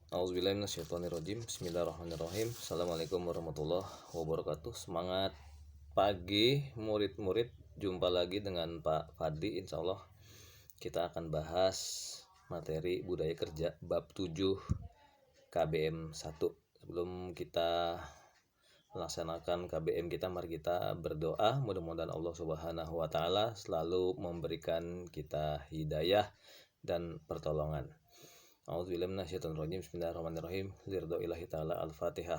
Auzubillahi minasyaitonirrajim. Bismillahirrahmanirrahim. Assalamualaikum warahmatullahi wabarakatuh. Semangat pagi murid-murid. Jumpa lagi dengan Pak Fadli. Insya Allah kita akan bahas materi budaya kerja bab 7 KBM 1. Sebelum kita melaksanakan KBM kita, mari kita berdoa. Mudah-mudahan Allah Subhanahu wa taala selalu memberikan kita hidayah dan pertolongan. A'udzubillahi minasyaitonirrajim. Bismillahirrahmanirrahim. Liridhoillahi ta'ala. Al-Fatihah.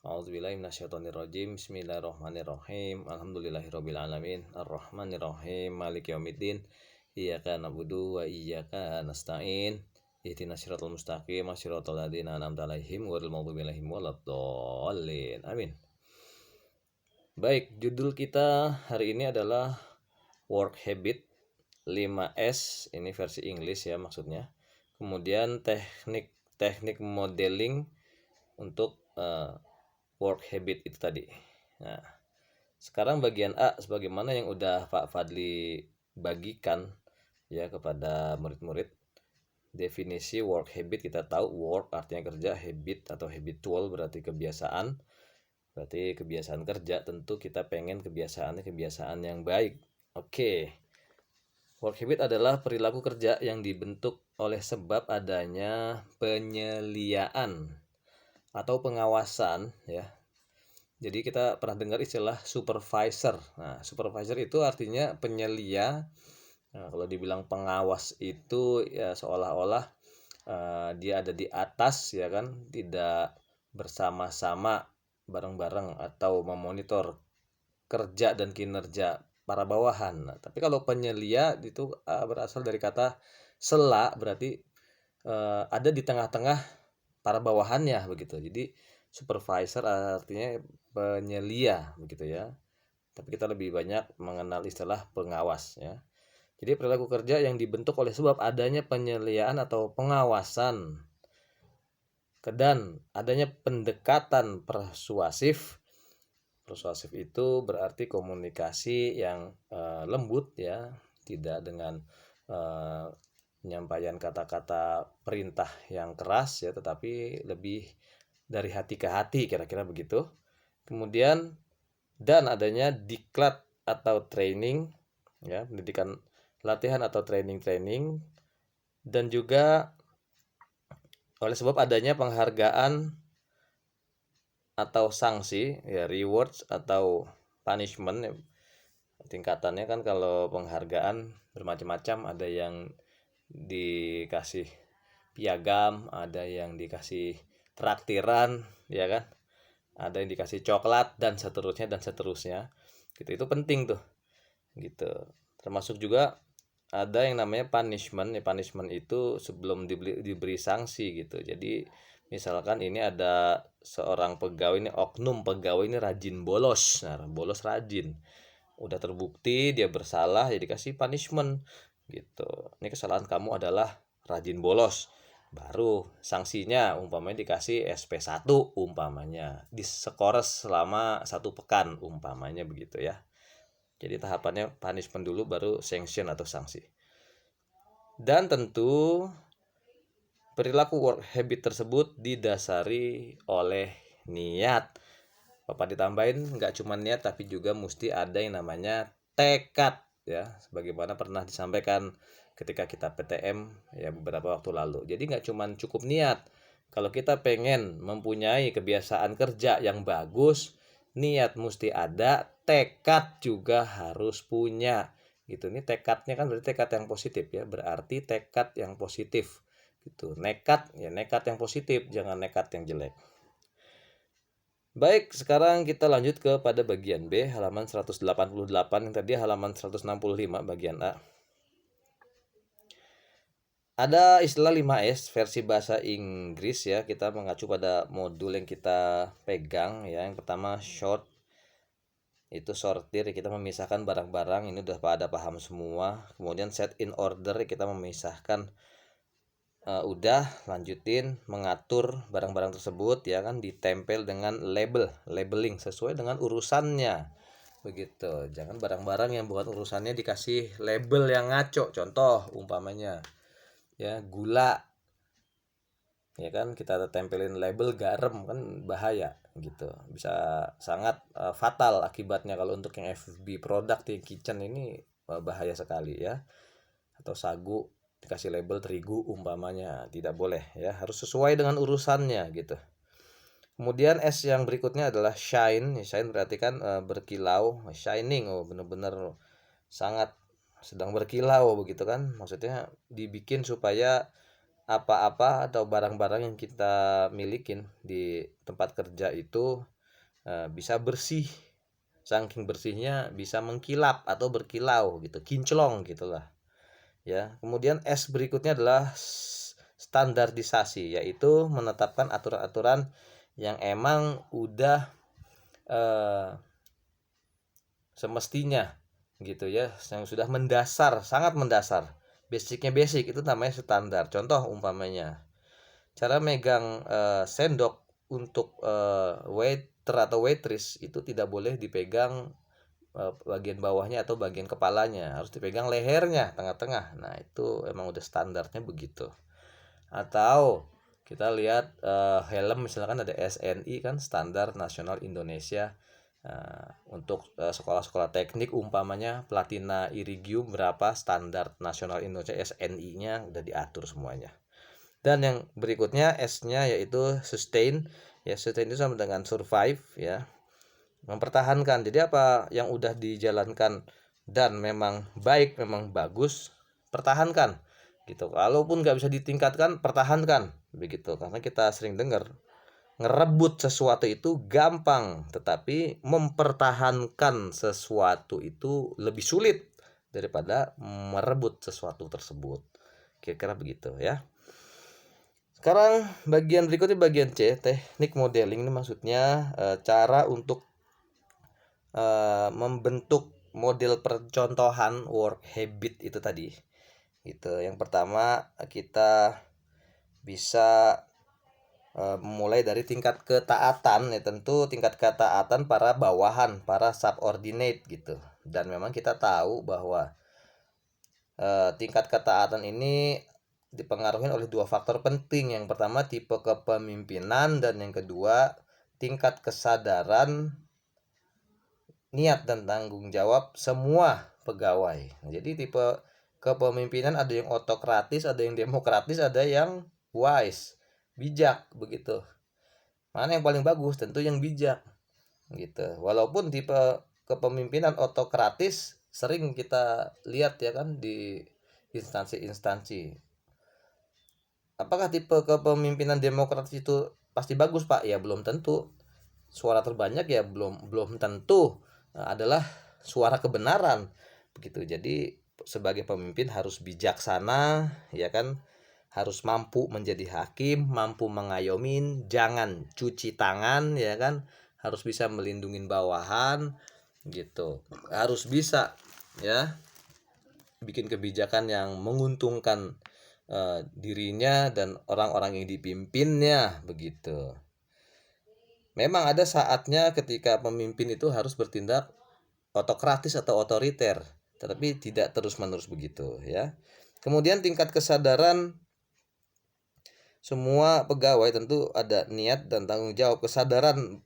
A'udzubillahi minasyaitonirrajim. Bismillahirrahmanirrahim. Alhamdulillahirabbil alamin. Arrahmanirrahim. Maliki yaumiddin. Iyyaka na'budu wa iyyaka nasta'in. Ihdinas siratal mustaqim. Shiratal ladzina an'amta 'alaihim ghairil maghdubi 'alaihim waladdallin. Amin. Baik, judul kita hari ini adalah Work Habit 5S. Ini versi Inggris ya maksudnya. Kemudian teknik modeling untuk work habit itu tadi. Nah, sekarang bagian A sebagaimana yang udah Pak Fadli bagikan ya kepada murid-murid. Definisi work habit kita tahu, work artinya kerja, habit atau habitual berarti kebiasaan. Berarti kebiasaan kerja, tentu kita pengen kebiasaan yang baik. Oke. Work habit adalah perilaku kerja yang dibentuk oleh sebab adanya penyeliaan atau pengawasan ya. Jadi kita pernah dengar istilah supervisor. Nah, supervisor itu artinya penyelia. Nah, kalau dibilang pengawas itu ya seolah-olah dia ada di atas ya kan, tidak bersama-sama bareng-bareng atau memonitor kerja dan kinerja para bawahan. Nah, tapi kalau penyelia itu berasal dari kata sela, berarti ada di tengah-tengah para bawahannya begitu. Jadi supervisor artinya penyelia begitu ya. Tapi kita lebih banyak mengenal istilah pengawas ya. Jadi perilaku kerja yang dibentuk oleh sebab adanya penyeliaan atau pengawasan dan adanya pendekatan persuasif. Persuasif itu berarti komunikasi yang lembut ya, tidak dengan penyampaian kata-kata perintah yang keras ya, tetapi lebih dari hati ke hati kira-kira begitu. Kemudian dan adanya diklat atau training ya, pendidikan latihan atau training dan juga oleh sebab adanya penghargaan atau sanksi ya, rewards atau punishment ya. Tingkatannya kan kalau penghargaan bermacam-macam, ada yang dikasih piagam, ada yang dikasih traktiran ya kan, ada yang dikasih coklat dan seterusnya gitu. Itu penting tuh gitu. Termasuk juga ada yang namanya punishment ya. Punishment itu sebelum diberi sanksi gitu. Jadi misalkan ini ada seorang pegawai ini, oknum pegawai ini rajin bolos. Nah, bolos rajin. Udah terbukti dia bersalah, ya dikasih punishment gitu. Ini kesalahan kamu adalah rajin bolos. Baru sanksinya umpamanya dikasih SP1 umpamanya. Diskores selama 1 pekan umpamanya begitu ya. Jadi tahapannya punishment dulu baru sanction atau sanksi. Dan tentu perilaku work habit tersebut didasari oleh niat. Bapak ditambahin nggak cuma niat tapi juga mesti ada yang namanya tekad ya, sebagaimana pernah disampaikan ketika kita PTM ya beberapa waktu lalu. Jadi nggak cuma cukup niat. Kalau kita pengen mempunyai kebiasaan kerja yang bagus, niat mesti ada, tekad juga harus punya gitu. Ini tekadnya kan berarti tekad yang positif ya, berarti tekad yang positif gitu. Nekat ya, nekat yang positif, jangan nekat yang jelek. Baik, sekarang kita lanjut kepada bagian B, halaman 188. Yang tadi halaman 165 bagian A. Ada istilah 5S versi bahasa Inggris ya. Kita mengacu pada modul yang kita pegang ya. Yang pertama short, itu sortir, kita memisahkan barang-barang, ini udah pada paham semua. Kemudian set in order, kita memisahkan. Udah lanjutin mengatur barang-barang tersebut ya kan, ditempel dengan labeling sesuai dengan urusannya begitu. Jangan barang-barang yang bukan urusannya dikasih label yang ngaco. Contoh umpamanya ya, gula ya kan, kita tempelin label garam kan bahaya gitu, bisa sangat fatal akibatnya kalau untuk yang FB produk di kitchen ini, bahaya sekali ya. Atau sagu dikasih label terigu umpamanya, tidak boleh ya, harus sesuai dengan urusannya gitu. Kemudian es yang berikutnya adalah shine. Shine berarti kan berkilau, shining, oh bener-bener sangat sedang berkilau begitu kan. Maksudnya dibikin supaya apa-apa atau barang-barang yang kita milikin di tempat kerja itu bisa bersih. Saking bersihnya bisa mengkilap atau berkilau gitu, kinclong gitulah. Ya, kemudian S berikutnya adalah standarisasi, yaitu menetapkan aturan-aturan yang emang udah eh, semestinya gitu ya, yang sudah mendasar, sangat mendasar. Basicnya basic itu namanya standar. Contoh umpamanya, cara megang sendok untuk waiter atau waitress itu tidak boleh dipegang bagian bawahnya atau bagian kepalanya, harus dipegang lehernya tengah-tengah. Nah itu emang udah standarnya begitu. Atau kita lihat helm misalkan ada SNI kan, standar nasional Indonesia. Untuk sekolah-sekolah teknik umpamanya Platina Irigium berapa, standar nasional Indonesia SNI-nya udah diatur semuanya. Dan yang berikutnya S-nya yaitu sustain. Ya, sustain itu sama dengan survive ya, mempertahankan. Jadi apa yang udah dijalankan dan memang baik, memang bagus, pertahankan gitu. Kalaupun nggak bisa ditingkatkan, pertahankan begitu. Karena kita sering dengar ngerebut sesuatu itu gampang, tetapi mempertahankan sesuatu itu lebih sulit daripada merebut sesuatu tersebut. Kira-kira begitu ya. Sekarang bagian berikutnya bagian C, teknik modeling. Ini maksudnya cara untuk membentuk model percontohan work habit itu tadi. Gitu. Yang pertama kita bisa mulai dari tingkat ketaatan ya, tentu tingkat ketaatan para bawahan, para subordinate gitu. Dan memang kita tahu bahwa tingkat ketaatan ini dipengaruhi oleh dua faktor penting. Yang pertama tipe kepemimpinan, dan yang kedua tingkat kesadaran, niat dan tanggung jawab semua pegawai. Jadi tipe kepemimpinan ada yang otokratis, ada yang demokratis, ada yang wise, bijak begitu. Mana yang paling bagus? Tentu yang bijak gitu. Walaupun tipe kepemimpinan otokratis sering kita lihat ya kan di instansi-instansi. Apakah tipe kepemimpinan demokratis itu pasti bagus, Pak? Ya belum tentu. Suara terbanyak ya belum belum tentu adalah suara kebenaran begitu. Jadi sebagai pemimpin harus bijaksana ya kan, harus mampu menjadi hakim, mampu mengayomin, jangan cuci tangan ya kan, harus bisa melindungi bawahan gitu, harus bisa ya bikin kebijakan yang menguntungkan dirinya dan orang-orang yang dipimpinnya begitu. Memang ada saatnya ketika pemimpin itu harus bertindak otokratis atau otoriter, tetapi tidak terus-menerus begitu ya. Kemudian tingkat kesadaran semua pegawai tentu ada niat dan tanggung jawab, kesadaran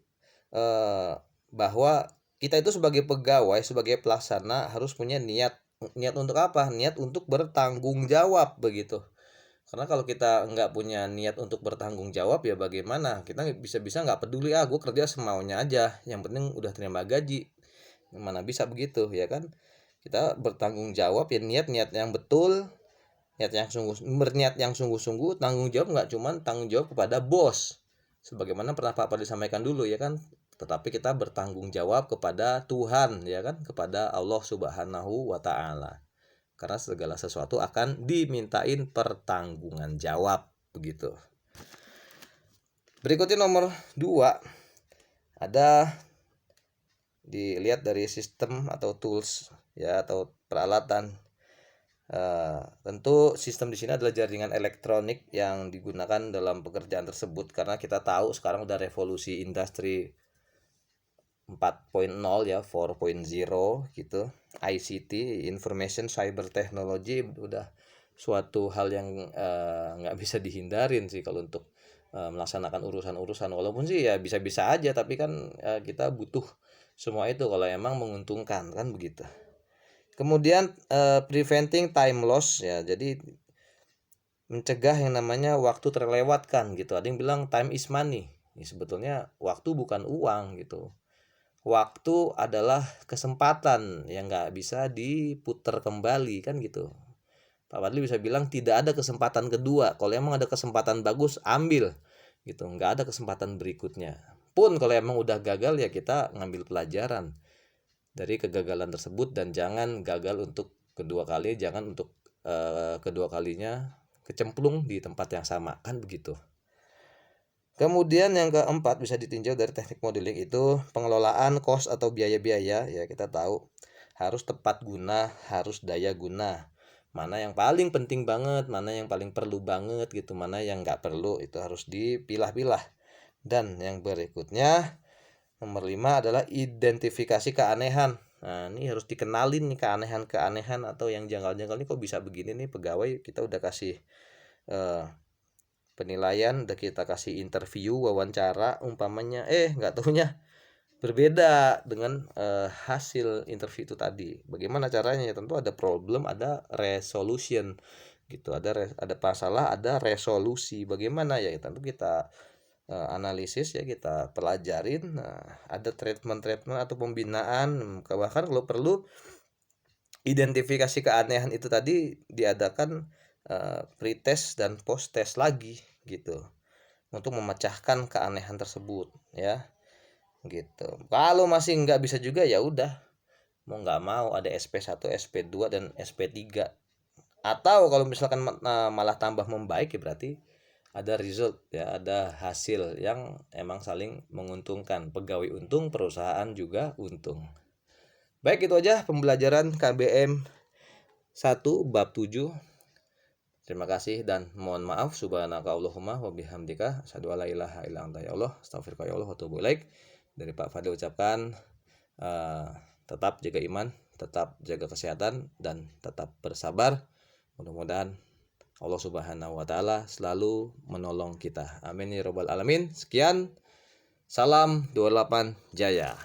bahwa kita itu sebagai pegawai, sebagai pelaksana harus punya niat. Niat untuk apa? Niat untuk bertanggung jawab begitu. Karena kalau kita nggak punya niat untuk bertanggung jawab ya bagaimana? Kita bisa-bisa nggak peduli, gue kerja semaunya aja, yang penting udah terima gaji. Mana bisa begitu ya kan? Kita bertanggung jawab ya, niat-niat yang betul, niat yang sungguh, berniat yang sungguh-sungguh. Tanggung jawab nggak cuman tanggung jawab kepada bos, sebagaimana pernah Pak disampaikan dulu ya kan, tetapi kita bertanggung jawab kepada Tuhan ya kan, kepada Allah Subhanahu wa Ta'ala. Karena segala sesuatu akan dimintain pertanggungan jawab begitu. Berikutnya nomor 2, ada dilihat dari sistem atau tools ya, atau peralatan. Tentu sistem di sini adalah jaringan elektronik yang digunakan dalam pekerjaan tersebut, karena kita tahu sekarang udah revolusi industri 4.0 ya, 4.0 gitu. ICT, Information Cyber Technology, udah suatu hal yang nggak bisa dihindarin sih kalau untuk melaksanakan urusan-urusan, walaupun sih ya bisa-bisa aja, tapi kan kita butuh semua itu kalau emang menguntungkan kan begitu. Kemudian preventing time loss ya, jadi mencegah yang namanya waktu terlewatkan gitu. Ada yang bilang time is money. Ya, sebetulnya waktu bukan uang gitu. Waktu adalah kesempatan yang nggak bisa diputar kembali kan gitu. Pak Fadli bisa bilang tidak ada kesempatan kedua. Kalau emang ada kesempatan bagus, ambil gitu. Nggak ada kesempatan berikutnya. Pun kalau emang udah gagal ya kita ngambil pelajaran dari kegagalan tersebut, dan jangan gagal untuk kedua kali, jangan untuk kedua kalinya kecemplung di tempat yang sama kan begitu. Kemudian yang keempat bisa ditinjau dari teknik modeling itu pengelolaan cost atau biaya-biaya ya. Kita tahu harus tepat guna, harus daya guna. Mana yang paling penting banget, mana yang paling perlu banget gitu, mana yang nggak perlu, itu harus dipilah-pilah. Dan yang berikutnya nomor 5 adalah identifikasi keanehan. Nah, ini harus dikenalin nih keanehan-keanehan atau yang janggal-janggal nih, kok bisa begini nih pegawai, kita udah kasih penilaian, udah kita kasih interview, wawancara umpamanya, nggak tahunya berbeda dengan hasil interview itu tadi. Bagaimana caranya? Ya tentu ada problem, ada resolution gitu, ada masalah, ada resolusi. Bagaimana ya? Tentu kita analisis ya, kita pelajarin. Nah, ada treatment atau pembinaan, bahkan kalau perlu identifikasi keanehan itu tadi diadakan pretest dan post test lagi gitu untuk memecahkan keanehan tersebut ya gitu. Kalau masih nggak bisa juga ya udah, mau nggak mau ada SP1, SP2 dan SP3. Atau kalau misalkan malah tambah membaik ya berarti ada result ya, ada hasil yang emang saling menguntungkan, pegawai untung, perusahaan juga untung. Baik, itu aja pembelajaran KBM 1 bab 7. Terima kasih dan mohon maaf. Subhanakallahumma wa bihamdika asyhadu alla ilaha illa anta ya Allah astaghfiruka ya Allah wa atubu ilaik. Dari Pak Fadil ucapkan tetap jaga iman, tetap jaga kesehatan, dan tetap bersabar. Mudah-mudahan Allah Subhanahu wa taala selalu menolong kita. Amin ya rabbal alamin. Sekian. Salam 28 Jaya.